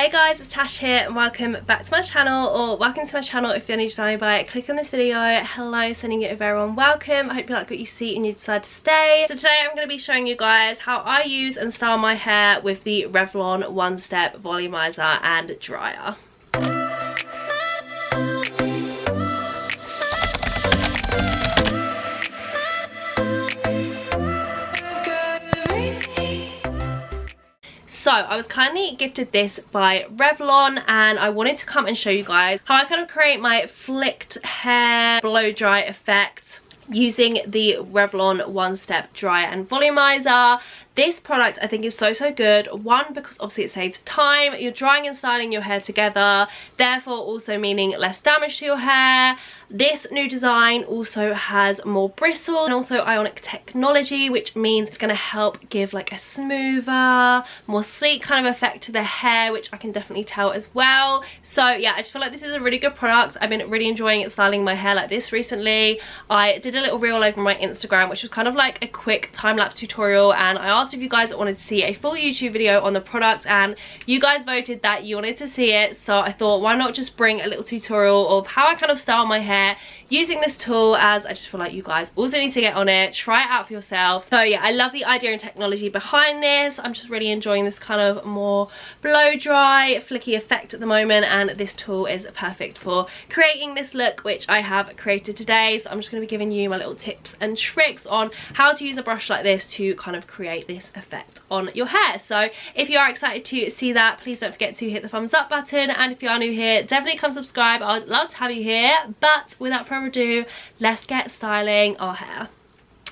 Hey guys, it's Tash here and welcome back to my channel, or welcome to my channel if you're new to value by it. Click on this video. Hello, sending you a very warm welcome. I hope you like what you see and you decide to stay. So today I'm going to be showing you guys how I use and style my hair with the Revlon one-step volumizer and dryer. So I was kindly gifted this by Revlon and I wanted to come and show you guys how I kind of create my flicked hair blow dry effect using the Revlon one-step dryer and volumizer. This product I think is so good. One, because obviously it saves time. You're drying and styling your hair together, therefore also meaning less damage to your hair. This new design also has more bristle and also ionic technology, which means it's going to help give like a smoother, more sleek kind of effect to the hair, which I can definitely tell as well. So yeah, I just feel like this is a really good product. I've been really enjoying styling my hair like this recently. I did a little reel over my Instagram, which was kind of like a quick time-lapse tutorial, and I asked if you guys wanted to see a full YouTube video on the product, and you guys voted that you wanted to see it. So I thought, why not just bring a little tutorial of how I kind of style my hair using this tool, as I just feel like you guys also need to get on it, try it out for yourself. So yeah, I love the idea and technology behind this. I'm just really enjoying this kind of more blow dry flicky effect at the moment, and this tool is perfect for creating this look which I have created today. So I'm just going to be giving you my little tips and tricks on how to use a brush like this to kind of create this effect on your hair. So if you are excited to see that, please don't forget to hit the thumbs up button, and if you are new here, definitely come subscribe. I would love to have you here, but without further ado, let's get styling our hair.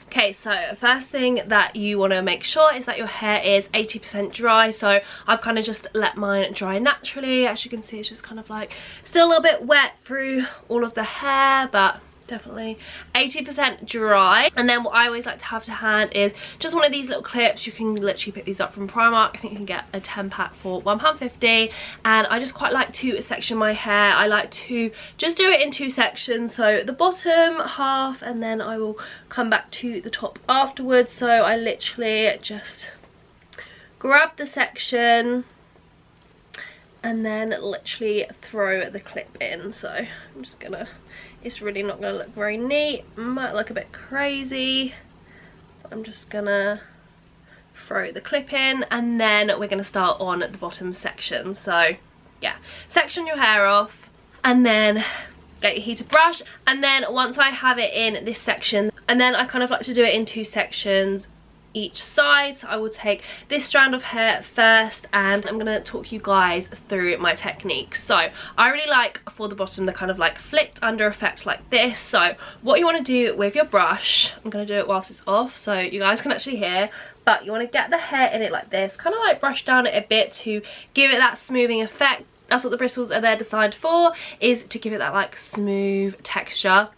Okay, so first thing that you want to make sure is that your hair is 80% dry. So I've kind of just let mine dry naturally. As you can see, it's just kind of like still a little bit wet through all of the hair, but definitely 80% dry. And then what I always like to have to hand is just one of these little clips. You can literally pick these up from Primark. I think you can get a 10 pack for £1.50, and I just quite like to section my hair. I like to just do it in two sections, so the bottom half and then I will come back to the top afterwards. So I literally just grab the section and then literally throw the clip in. So I'm just gonna, it's really not gonna look very neat, might look a bit crazy, but I'm just gonna throw the clip in, and then we're gonna start on the bottom section. So yeah, section your hair off and then get your heated brush, and then once I have it in this section, and then I kind of like to do it in two sections each side. So I will take this strand of hair first, and I'm gonna talk you guys through my technique. So I really like for the bottom the kind of like flicked under effect like this. So what you want to do with your brush, I'm gonna do it whilst it's off so you guys can actually hear, but you want to get the hair in it like this, kind of like brush down it a bit to give it that smoothing effect. That's what the bristles are there designed for, is to give it that like smooth texture.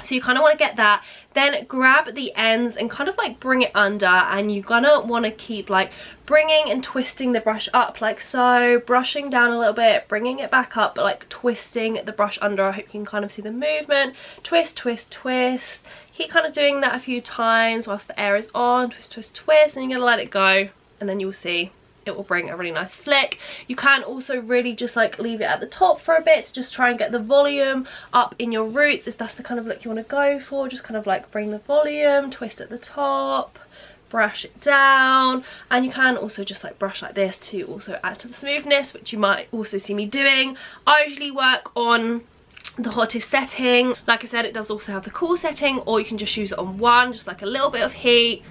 So you kind of want to get that, then grab the ends and kind of like bring it under, and you're gonna want to keep like bringing and twisting the brush up like so, brushing down a little bit, bringing it back up, but like twisting the brush under. I hope you can kind of see the movement. Twist, twist, twist. Keep kind of doing that a few times whilst the air is on. Twist, twist, twist, and you're gonna let it go, and then you'll see it will bring a really nice flick. You can also really just like leave it at the top for a bit to just try and get the volume up in your roots if that's the kind of look you want to go for. Just kind of like bring the volume, twist at the top, brush it down, and you can also just like brush like this to also add to the smoothness, which you might also see me doing. I usually work on the hottest setting. Like I said, it does also have the cool setting, or you can just use it on one, just like a little bit of heat.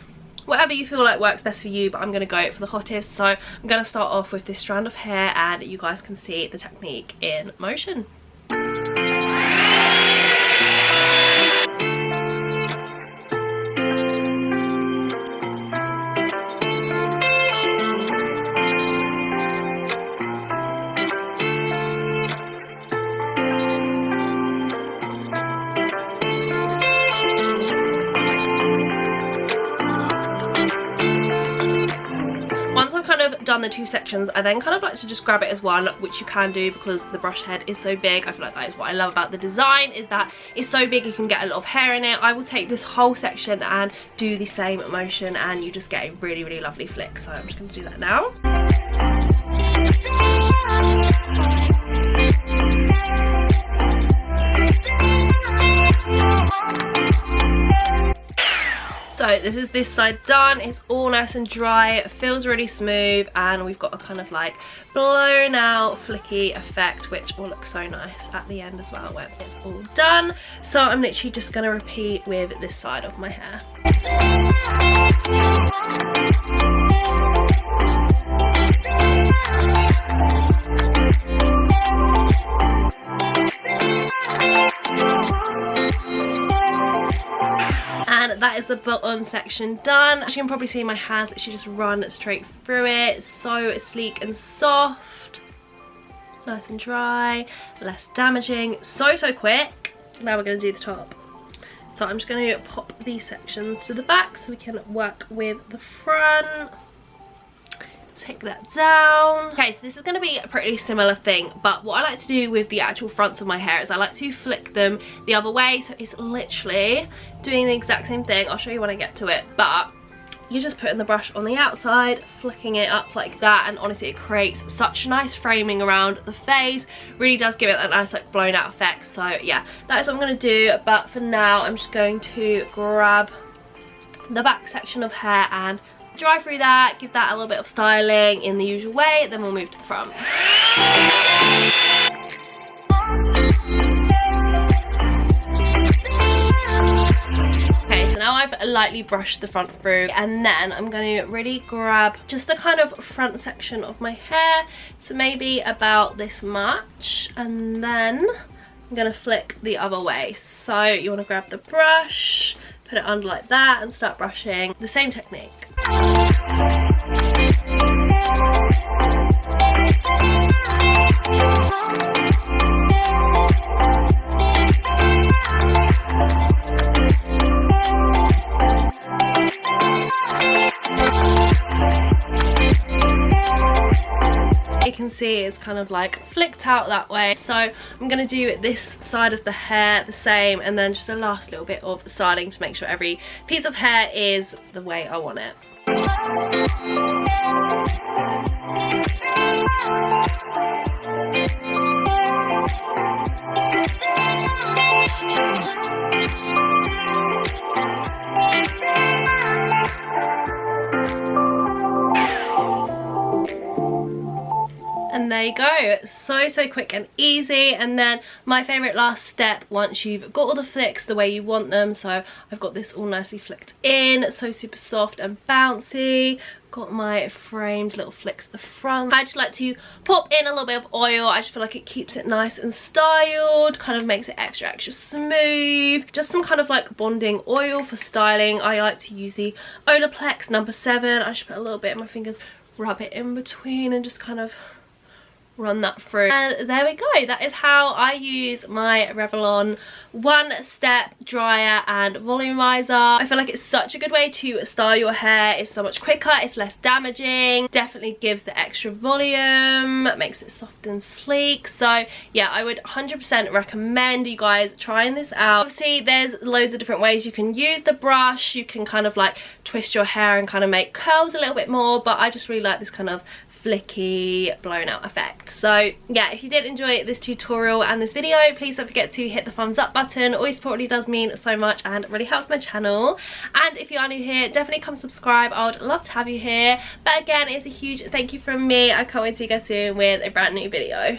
Whatever you feel like works best for you, but I'm going to go for the hottest. So I'm going to start off with this strand of hair, and you guys can see the technique in motion. Done the two sections, I then kind of like to just grab it as one, which you can do because the brush head is so big. I feel like that is what I love about the design, is that it's so big you can get a lot of hair in it. I will take this whole section and do the same motion, and you just get a really lovely flick. So I'm just going to do that now. this is this side done. It's all nice and dry, it feels really smooth, and we've got a kind of like blown out flicky effect, which will look so nice at the end as well when it's all done. So I'm literally just going to repeat with this side of my hair. And that is the bottom section done. As you can probably see, my hands actually just run straight through it. So sleek and soft, nice and dry, less damaging, so quick. Now we're going to do the top. So I'm just going to pop these sections to the back so we can work with the front. Take that down. Okay, so this is going to be a pretty similar thing, but what I like to do with the actual fronts of my hair is I like to flick them the other way, so it's literally doing the exact same thing. I'll show you when I get to it, but you're just putting the brush on the outside, flicking it up like that, and honestly it creates such nice framing around the face. Really does give it that nice like blown out effect. So yeah, that is what I'm going to do, but for now I'm just going to grab the back section of hair and dry through that, give that a little bit of styling in the usual way, then we'll move to the front. Okay, so now I've lightly brushed the front through, and then I'm going to really grab just the kind of front section of my hair, so maybe about this much, and then I'm going to flick the other way. So you want to grab the brush, put it under like that, and start brushing. The same technique. You can see it's kind of like flicked out that way, so I'm going to do this side of the hair the same, and then just a last little bit of styling to make sure every piece of hair is the way I want it. And there you go, so quick and easy. And then my favorite last step, once you've got all the flicks the way you want them, so I've got this all nicely flicked in, so super soft and bouncy, got my framed little flicks at the front. I just like to pop in a little bit of oil. I just feel like it keeps it nice and styled, kind of makes it extra smooth. Just some kind of like bonding oil for styling. I like to use the Olaplex No. 7. I just put a little bit in my fingers, rub it in between, and just kind of run that through. And there we go, that is how I use my Revlon One Step Dryer and Volumizer. I feel like it's such a good way to style your hair. It's so much quicker, it's less damaging, definitely gives the extra volume, makes it soft and sleek. So yeah, I would 100% recommend you guys trying this out. Obviously there's loads of different ways you can use the brush. You can kind of like twist your hair and kind of make curls a little bit more, but I just really like this kind of flicky blown out effect. So yeah, if you did enjoy this tutorial and this video, please don't forget to hit the thumbs up button. All your support really does mean so much and really helps my channel. And if you are new here, definitely come subscribe. I would love to have you here. But again, it's a huge thank you from me. I can't wait to see you guys soon with a brand new video.